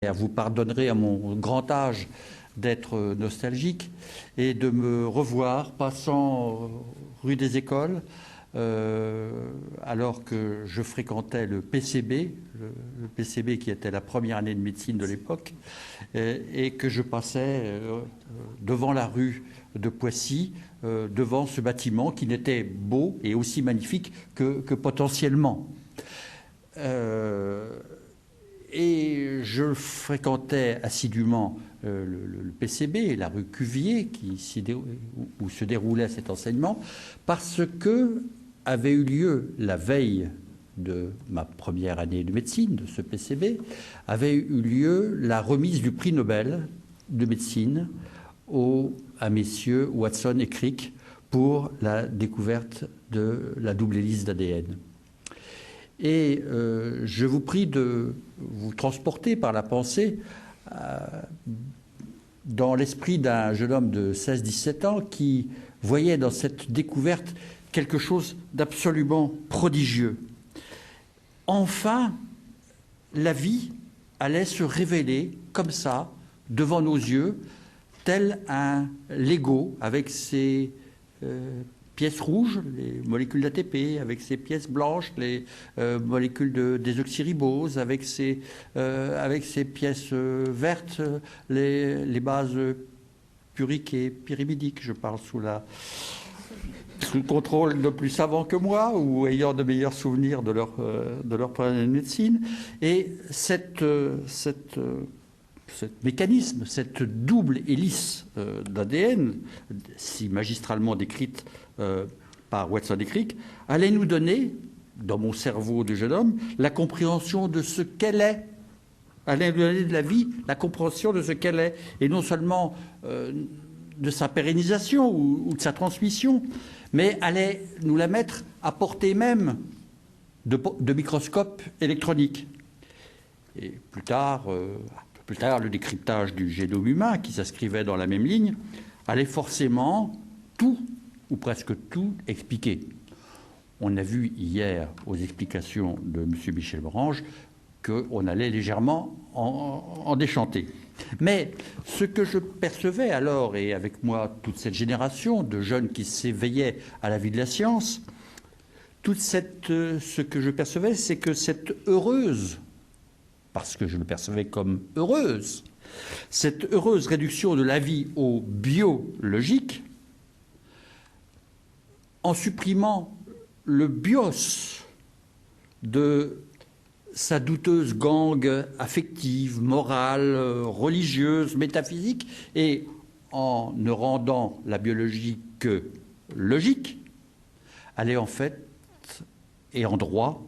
Vous pardonnerez à mon grand âge d'être nostalgique et de me revoir passant rue des Écoles alors que je fréquentais le PCB, le PCB qui était la première année de médecine de l'époque, et que je passais devant la rue de Poissy, devant ce bâtiment qui n'était beau et aussi magnifique que potentiellement. Et je fréquentais assidûment le PCB, la rue Cuvier, où se déroulait cet enseignement, parce que avait eu lieu la veille de ma première année de médecine, de ce PCB, avait eu lieu la remise du prix Nobel de médecine à messieurs Watson et Crick pour la découverte de la double hélice d'ADN. Et je vous prie de vous transporter par la pensée dans l'esprit d'un jeune homme de 16-17 ans qui voyait dans cette découverte quelque chose d'absolument prodigieux. Enfin, la vie allait se révéler comme ça, devant nos yeux, tel un Lego avec ses pièces rouges, les molécules d'ATP, avec ses pièces blanches, les molécules de désoxyribose, avec ses pièces vertes, les bases puriques et pyrimidiques. Je parle sous le contrôle de plus savants que moi ou ayant de meilleurs souvenirs de leur première année de médecine. Et ce mécanisme, cette double hélice d'ADN, si magistralement décrite par Watson et Crick, allait nous donner, dans mon cerveau de jeune homme, la compréhension de ce qu'elle est. Allait nous donner de la vie la compréhension de ce qu'elle est, et non seulement de sa pérennisation ou de sa transmission, mais allait nous la mettre à portée même de microscope électronique. Et plus tard, le décryptage du génome humain, qui s'inscrivait dans la même ligne, allait forcément tout, ou presque tout, expliquer. On a vu hier, aux explications de M. Michel Morange, qu'on allait légèrement en déchanter. Mais ce que je percevais alors, et avec moi toute cette génération de jeunes qui s'éveillaient à la vie de la science, ce que je percevais, c'est que cette heureuse, parce que je le percevais comme heureuse, cette heureuse réduction de la vie au biologique, en supprimant le bios de sa douteuse gangue affective, morale, religieuse, métaphysique, et en ne rendant la biologie que logique, allait en fait, et en droit,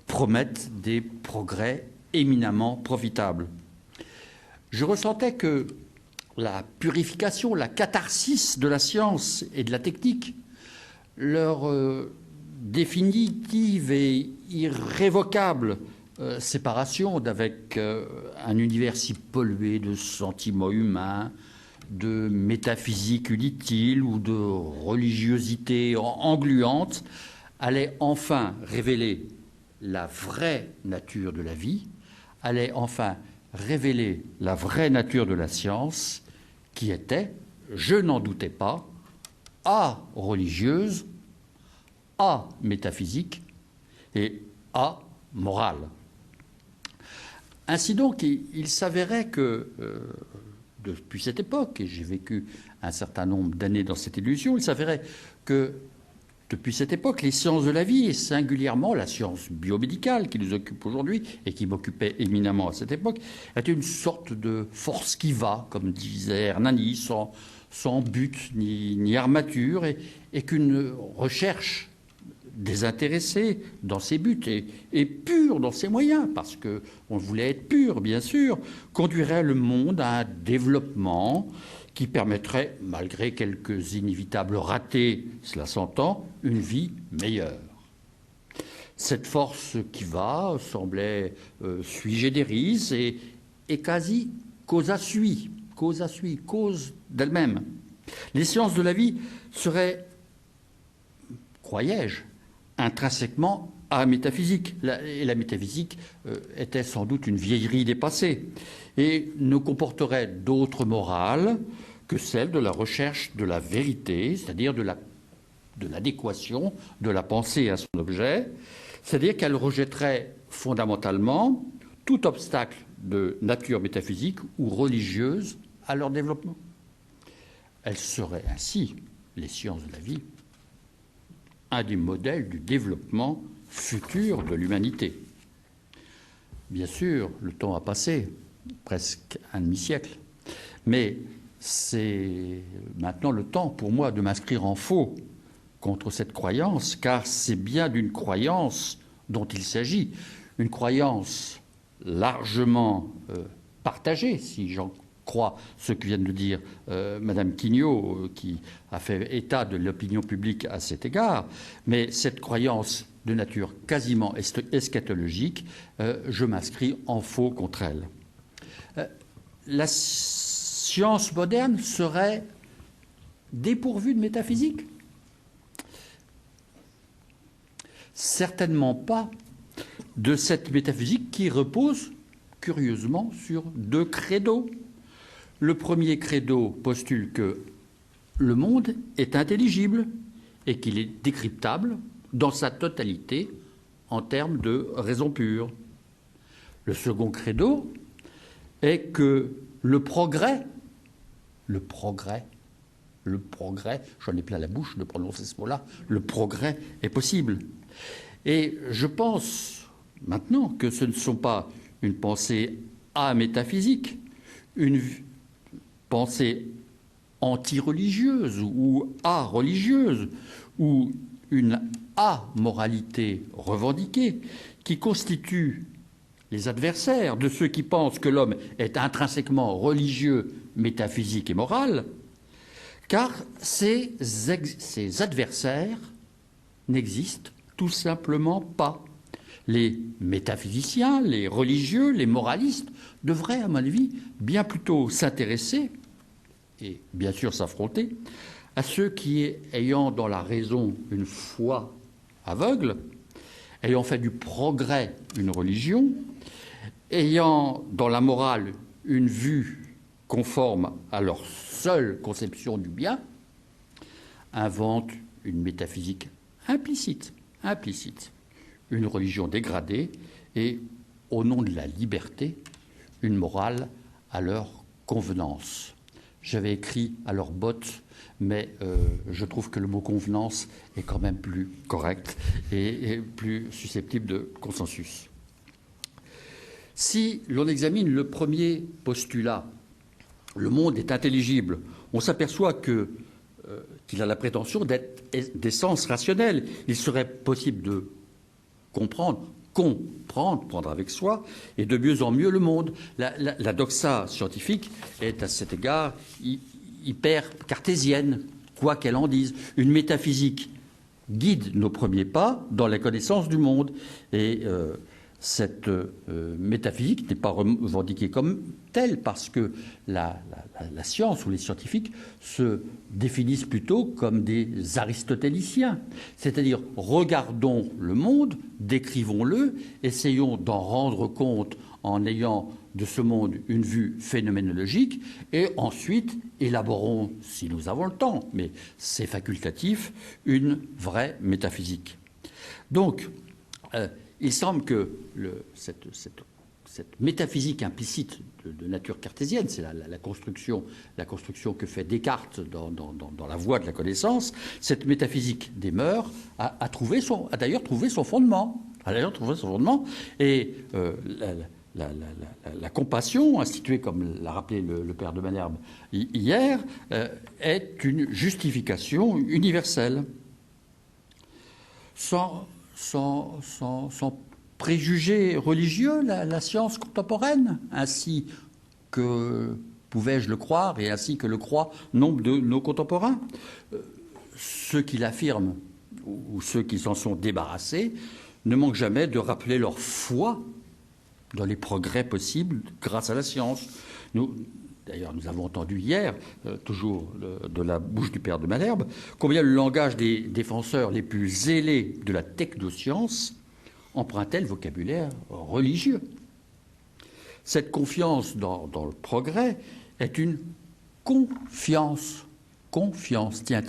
promettre des progrès éminemment profitables. Je ressentais que la purification, la catharsis de la science et de la technique, leur définitive et irrévocable séparation d'avec un univers si pollué de sentiments humains, de métaphysique inutile ou de religiosité engluante, allait enfin révéler la vraie nature de la vie, allait enfin révéler la vraie nature de la science, qui était, je n'en doutais pas, A, religieuse, A, métaphysique et A, morale. Ainsi donc, il s'avérait que, depuis cette époque, et j'ai vécu un certain nombre d'années dans cette illusion, il s'avérait que, depuis cette époque, les sciences de la vie, et singulièrement la science biomédicale qui nous occupe aujourd'hui et qui m'occupait éminemment à cette époque, était une sorte de force qui va, comme disait Hernani, sans but ni armature, et qu'une recherche désintéressée dans ses buts et pure dans ses moyens, parce qu'on voulait être pur, bien sûr, conduirait le monde à un développement qui permettrait, malgré quelques inévitables ratés, cela s'entend, une vie meilleure. Cette force qui va semblait sui generis et quasi causa sui, cause d'elle-même. Les sciences de la vie seraient, croyais-je, intrinsèquement amétaphysique. Et la métaphysique était sans doute une vieillerie dépassée et ne comporterait d'autre morale que celle de la recherche de la vérité, c'est-à-dire de l'adéquation de la pensée à son objet, c'est-à-dire qu'elle rejetterait fondamentalement tout obstacle de nature métaphysique ou religieuse à leur développement. Elle serait ainsi, les sciences de la vie, un des modèles du développement futur de l'humanité. Bien sûr, le temps a passé, presque un demi-siècle, mais c'est maintenant le temps pour moi de m'inscrire en faux contre cette croyance, car c'est bien d'une croyance dont il s'agit, une croyance largement partagée, si j'en crois ce que vient de dire Madame Quignot, qui a fait état de l'opinion publique à cet égard, mais cette croyance de nature quasiment eschatologique, je m'inscris en faux contre elle. La science moderne serait dépourvue de métaphysique ? Certainement pas de cette métaphysique qui repose, curieusement, sur deux credos. Le premier credo postule que le monde est intelligible et qu'il est décryptable dans sa totalité en termes de raison pure. Le second credo est que le progrès, j'en ai plein la bouche de prononcer ce mot-là, le progrès est possible. Et je pense maintenant que ce ne sont pas une pensée amétaphysique, une pensée anti-religieuse ou a-religieuse, ou une amoralité revendiquée qui constitue les adversaires de ceux qui pensent que l'homme est intrinsèquement religieux, métaphysique et moral, car ces adversaires n'existent tout simplement pas. Les métaphysiciens, les religieux, les moralistes devraient, à mon avis, bien plutôt s'intéresser et bien sûr s'affronter à ceux qui, ayant dans la raison une foi aveugle, ayant fait du progrès une religion, ayant dans la morale une vue conforme à leur seule conception du bien, inventent une métaphysique implicite, une religion dégradée et, au nom de la liberté, une morale à leur convenance. J'avais écrit à leur botte, mais je trouve que le mot convenance est quand même plus correct et plus susceptible de consensus. Si l'on examine le premier postulat, le monde est intelligible, on s'aperçoit qu'il a la prétention d'être d'essence rationnelle. Il serait possible de comprendre, prendre avec soi, et de mieux en mieux le monde. La doxa scientifique est à cet égard hyper cartésienne, quoi qu'elle en dise. Une métaphysique guide nos premiers pas dans la connaissance du monde. Et cette métaphysique n'est pas revendiquée comme telle, parce que la science ou les scientifiques se définissent plutôt comme des aristotéliciens. C'est-à-dire, regardons le monde, décrivons-le, essayons d'en rendre compte en ayant de ce monde une vue phénoménologique, et ensuite élaborons, si nous avons le temps, mais c'est facultatif, une vraie métaphysique. Donc, il semble que cette métaphysique implicite de nature cartésienne, c'est la construction que fait Descartes dans la voie de la connaissance, cette métaphysique des mœurs a d'ailleurs trouvé son fondement. Et la compassion, instituée, comme l'a rappelé le père de Malherbe hier, est une justification universelle. Sans préjugés religieux, la science contemporaine, ainsi que pouvais-je le croire et ainsi que le croient nombre de nos contemporains. Ceux qui l'affirment ou ceux qui s'en sont débarrassés ne manquent jamais de rappeler leur foi dans les progrès possibles grâce à la science. D'ailleurs, nous avons entendu hier, toujours de la bouche du père de Malherbe, combien le langage des défenseurs les plus zélés de la technoscience empruntait le vocabulaire religieux. Cette confiance dans le progrès est une confiance. Confiance, tiens,